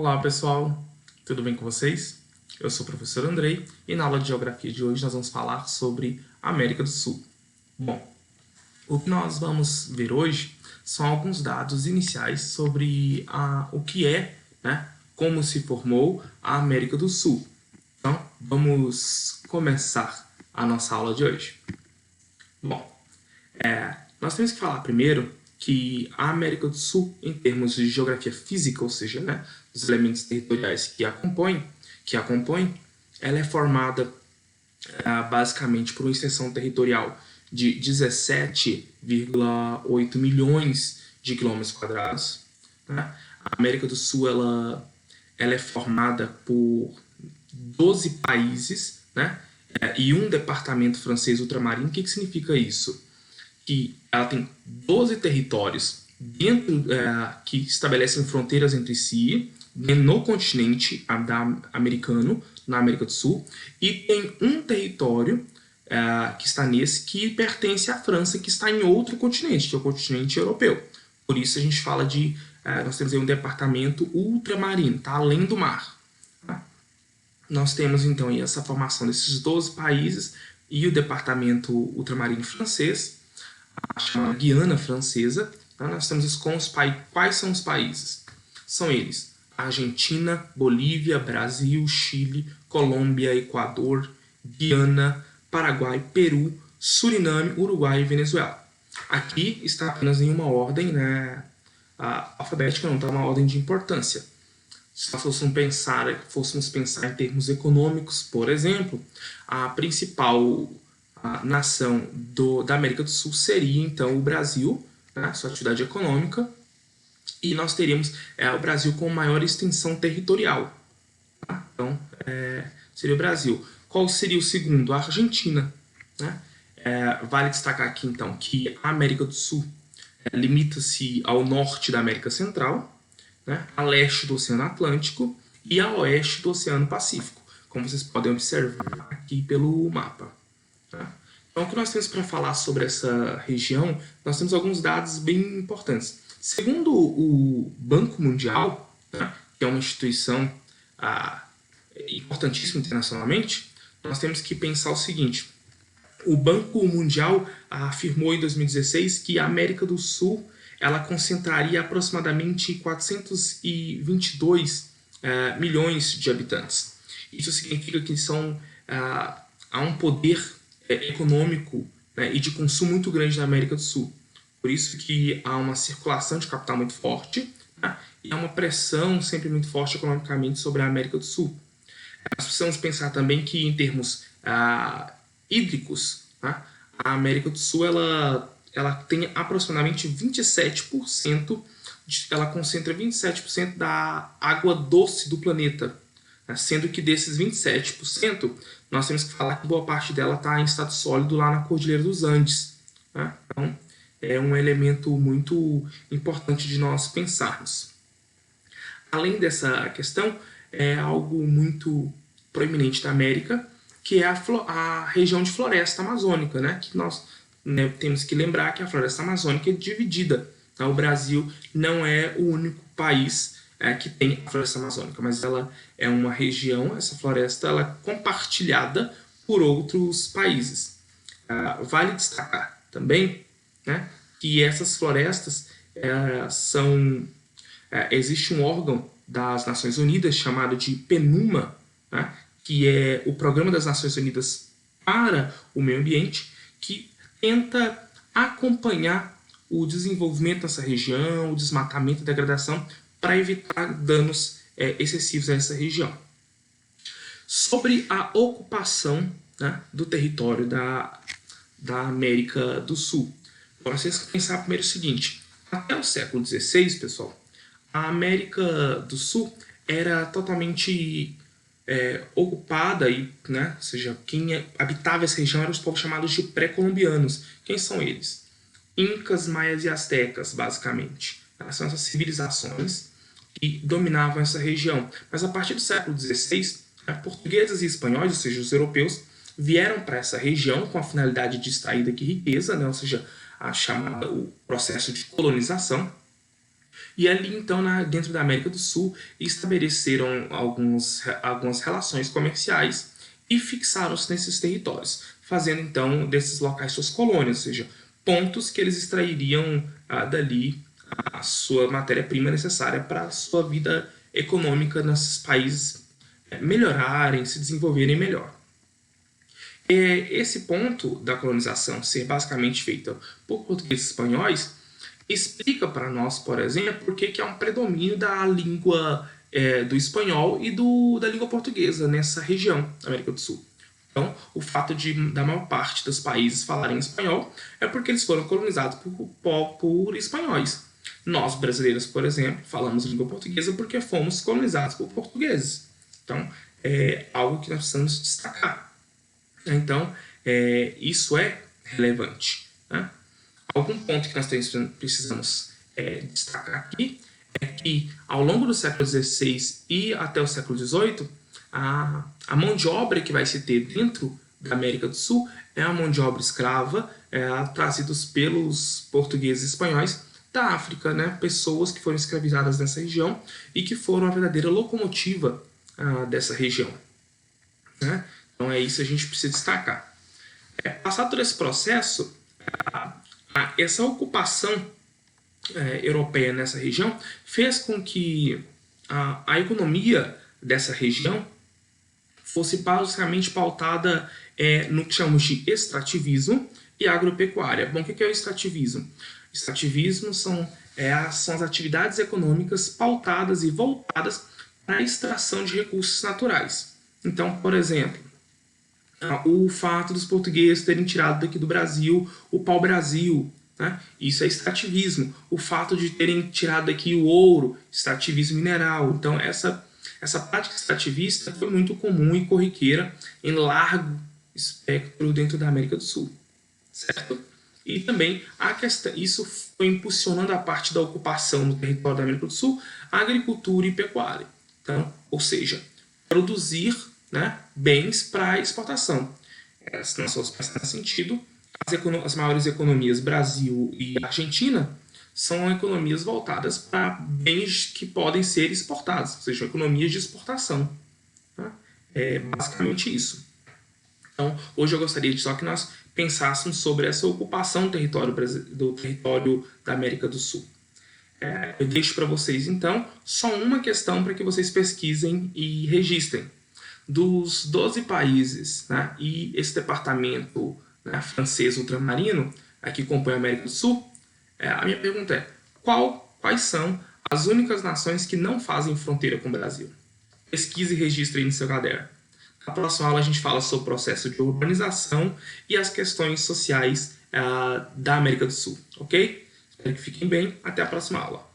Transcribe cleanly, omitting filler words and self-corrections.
Olá pessoal, tudo bem com vocês? Eu sou o professor Andrei e na aula de Geografia de hoje nós vamos falar sobre a América do Sul. Bom, o que nós vamos ver hoje são alguns dados iniciais sobre o que é, como se formou a América do Sul. Então, vamos começar a nossa aula de hoje. Bom, nós temos que falar primeiro que a América do Sul, em termos de geografia física, ou seja, os elementos territoriais que a compõem, ela é formada basicamente por uma extensão territorial de 17,8 milhões de quilômetros quadrados. A América do Sul ela é formada por 12 países, e um departamento francês ultramarino. O que significa isso? Que ela tem 12 territórios dentro que estabelecem fronteiras entre si no continente americano, na América do Sul, e tem um território que está nesse que pertence à França, que está em outro continente, que é o continente europeu. Por isso a gente fala de nós temos aí um departamento ultramarino, tá além do mar. Tá? Nós temos então aí essa formação desses 12 países e o departamento ultramarino francês, a chamada Guiana Francesa. Tá? Nós temos isso com os países. Quais são os países? São eles: Argentina, Bolívia, Brasil, Chile, Colômbia, Equador, Guiana, Paraguai, Peru, Suriname, Uruguai e Venezuela. Aqui está apenas em uma ordem alfabética, não está uma ordem de importância. Se nós fôssemos pensar em termos econômicos, por exemplo, a principal nação da América do Sul seria então o Brasil, sua atividade econômica, e nós teríamos o Brasil com maior extensão territorial. Tá? Então, seria o Brasil. Qual seria o segundo? A Argentina. Vale destacar aqui então que a América do Sul limita-se ao norte da América Central, a leste do Oceano Atlântico e a oeste do Oceano Pacífico, como vocês podem observar aqui pelo mapa. Tá? Então, o que nós temos para falar sobre essa região, nós temos alguns dados bem importantes. Segundo o Banco Mundial, que é uma instituição importantíssima internacionalmente, nós temos que pensar o seguinte: o Banco Mundial afirmou em 2016 que a América do Sul ela concentraria aproximadamente 422 milhões de habitantes. Isso significa que há um poder econômico e de consumo muito grande na América do Sul. Por isso que há uma circulação de capital muito forte, e há uma pressão sempre muito forte economicamente sobre a América do Sul. Nós precisamos pensar também que, em termos hídricos, a América do Sul ela tem aproximadamente 27%, ela concentra 27% da água doce do planeta, sendo que desses 27%, nós temos que falar que boa parte dela está em estado sólido lá na Cordilheira dos Andes. Então, é um elemento muito importante de nós pensarmos. Além dessa questão, é algo muito proeminente da América, que é a região de floresta amazônica, que nós temos que lembrar que a floresta amazônica é dividida. O Brasil não é o único país que tem a floresta amazônica, mas ela é uma região, essa floresta ela é compartilhada por outros países. Vale destacar também que essas florestas existe um órgão das Nações Unidas chamado de PNUMA, que é o Programa das Nações Unidas para o Meio Ambiente, que tenta acompanhar o desenvolvimento dessa região, o desmatamento e degradação, para evitar danos excessivos a essa região. Sobre a ocupação do território da América do Sul, nós temos que pensar primeiro o seguinte: até o século XVI, pessoal, a América do Sul era totalmente ocupada, ou seja, quem habitava essa região eram os povos chamados de pré-colombianos. Quem são eles? Incas, maias e astecas, basicamente. São essas civilizações que dominavam essa região. Mas a partir do século XVI, portugueses e espanhóis, ou seja, os europeus, vieram para essa região com a finalidade de extrair daqui riqueza, ou seja, o processo de colonização. E ali, então, dentro da América do Sul, estabeleceram algumas relações comerciais e fixaram-se nesses territórios, fazendo, então, desses locais suas colônias, ou seja, pontos que eles extrairiam dali a sua matéria-prima necessária para a sua vida econômica nesses países melhorarem, se desenvolverem melhor. Esse ponto da colonização ser basicamente feita por portugueses e espanhóis explica para nós, por exemplo, por que há um predomínio da língua do espanhol e da língua portuguesa nessa região da América do Sul. Então, o fato da maior parte dos países falarem espanhol é porque eles foram colonizados por espanhóis. Nós, brasileiros, por exemplo, falamos língua portuguesa porque fomos colonizados por portugueses. Então, é algo que nós precisamos destacar. Então, isso é relevante. Né? Algum ponto que nós precisamos destacar aqui é que, ao longo do século XVI e até o século XVIII, a mão de obra que vai se ter dentro da América do Sul é a mão de obra escrava, trazidos pelos portugueses e espanhóis da África, né? Pessoas que foram escravizadas nessa região e que foram a verdadeira locomotiva dessa região. Né? Então é isso que a gente precisa destacar. Passado todo esse processo, essa ocupação europeia nessa região fez com que a economia dessa região fosse basicamente pautada no que chamamos de extrativismo e agropecuária. Bom, o que é o extrativismo? Extrativismo são as atividades econômicas pautadas e voltadas para a extração de recursos naturais. Então, por exemplo, o fato dos portugueses terem tirado daqui do Brasil o pau-brasil, né? Isso é extrativismo. O fato de terem tirado daqui o ouro, extrativismo mineral. Então, essa prática extrativista foi muito comum e corriqueira em largo espectro dentro da América do Sul, certo? E também isso foi impulsionando a parte da ocupação no território da América do Sul, agricultura e pecuária. Então, ou seja, produzir, né, bens para exportação. Se nós formos pensar nesse sentido, as maiores economias, Brasil e Argentina, são economias voltadas para bens que podem ser exportados, ou seja, economias de exportação. Tá? É basicamente isso. Então, hoje eu gostaria só que nós pensássemos sobre essa ocupação do território da América do Sul. Eu deixo para vocês, então, só uma questão para que vocês pesquisem e registrem. Dos 12 países, né, e esse departamento, né, francês ultramarino que compõe a América do Sul, a minha pergunta é: quais são as únicas nações que não fazem fronteira com o Brasil? Pesquise e registre aí no seu caderno. Na próxima aula a gente fala sobre o processo de urbanização e as questões sociais da América do Sul, ok? Espero que fiquem bem. Até a próxima aula.